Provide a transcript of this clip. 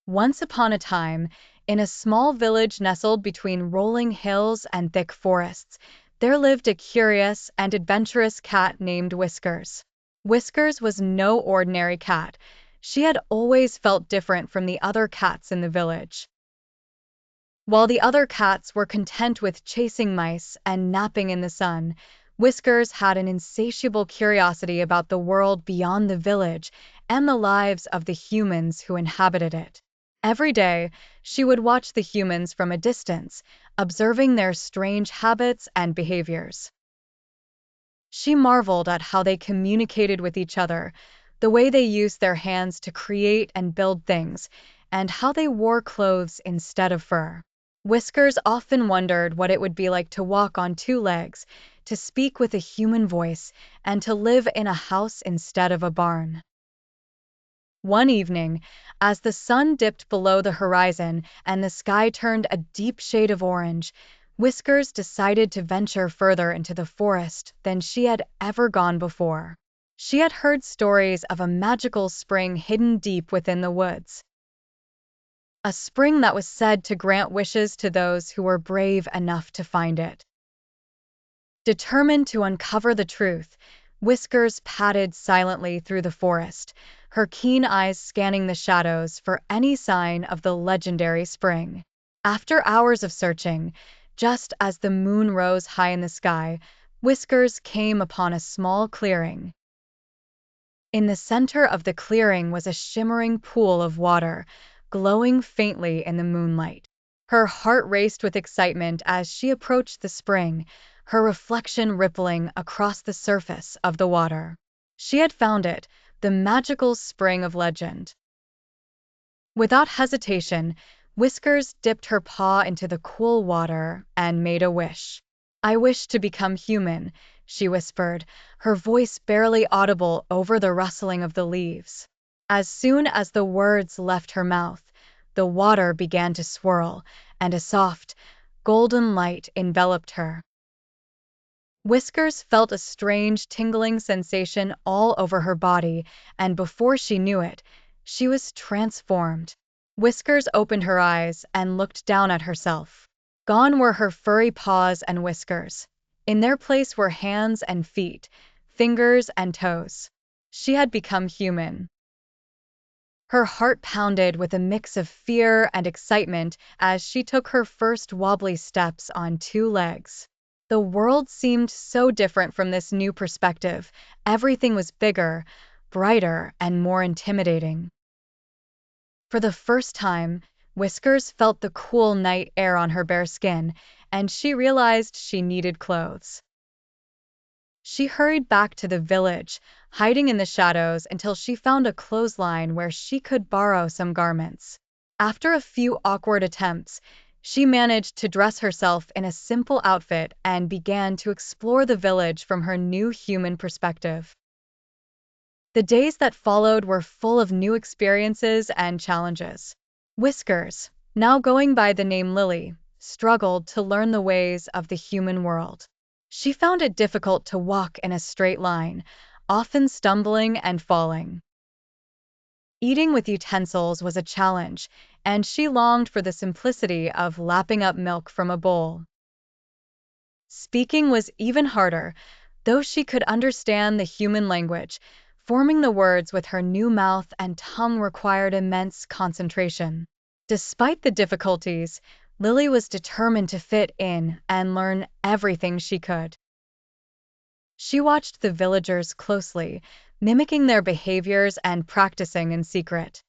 Once upon a time, in a small village nestled between rolling hills and thick forests, there lived a curious and adventurous cat named Whiskers. Whiskers was no ordinary cat. She had always felt different from the other cats in the village. While the other cats were content with chasing mice and napping in the sun, Whiskers had an insatiable curiosity about the world beyond the village and the lives of the humans who inhabited it. Every day, she would watch the humans from a distance, observing their strange habits and behaviors. She marveled at how they communicated with each other, the way they used their hands to create and build things, and how they wore clothes instead of fur. Whiskers often wondered what it would be like to walk on two legs, to speak with a human voice, and to live in a house instead of a barn. One evening, as the sun dipped below the horizon and the sky turned a deep shade of orange, Whiskers decided to venture further into the forest than she had ever gone before. She had heard stories of a magical spring hidden deep within the woods, a spring that was said to grant wishes to those who were brave enough to find it. Determined to uncover the truth, Whiskers padded silently through the forest, her keen eyes scanning the shadows for any sign of the legendary spring. After hours of searching, just as the moon rose high in the sky, Whiskers came upon a small clearing. In the center of the clearing was a shimmering pool of water, glowing faintly in the moonlight. Her heart raced with excitement as she approached the spring, her reflection rippling across the surface of the water. She had found it, the magical spring of legend. Without hesitation, Whiskers dipped her paw into the cool water and made a wish. "I wish to become human," she whispered, her voice barely audible over the rustling of the leaves. As soon as the words left her mouth, the water began to swirl, and a soft, golden light enveloped her. Whiskers felt a strange tingling sensation all over her body, and before she knew it, she was transformed. Whiskers opened her eyes and looked down at herself. Gone were her furry paws and whiskers. In their place were hands and feet, fingers and toes. She had become human. Her heart pounded with a mix of fear and excitement as she took her first wobbly steps on two legs. The world seemed so different from this new perspective. Everything was bigger, brighter, and more intimidating. For the first time, Whiskers felt the cool night air on her bare skin, and she realized she needed clothes. She hurried back to the village, hiding in the shadows until she found a clothesline where she could borrow some garments. After a few awkward attempts, she managed to dress herself in a simple outfit and began to explore the village from her new human perspective. The days that followed were full of new experiences and challenges. Whiskers, now going by the name Lily, struggled to learn the ways of the human world. She found it difficult to walk in a straight line, often stumbling and falling. Eating with utensils was a challenge, and she longed for the simplicity of lapping up milk from a bowl. Speaking was even harder, though she could understand the human language. Forming the words with her new mouth and tongue required immense concentration. Despite the difficulties, Lily was determined to fit in and learn everything she could. She watched the villagers closely, mimicking their behaviors and practicing in secret.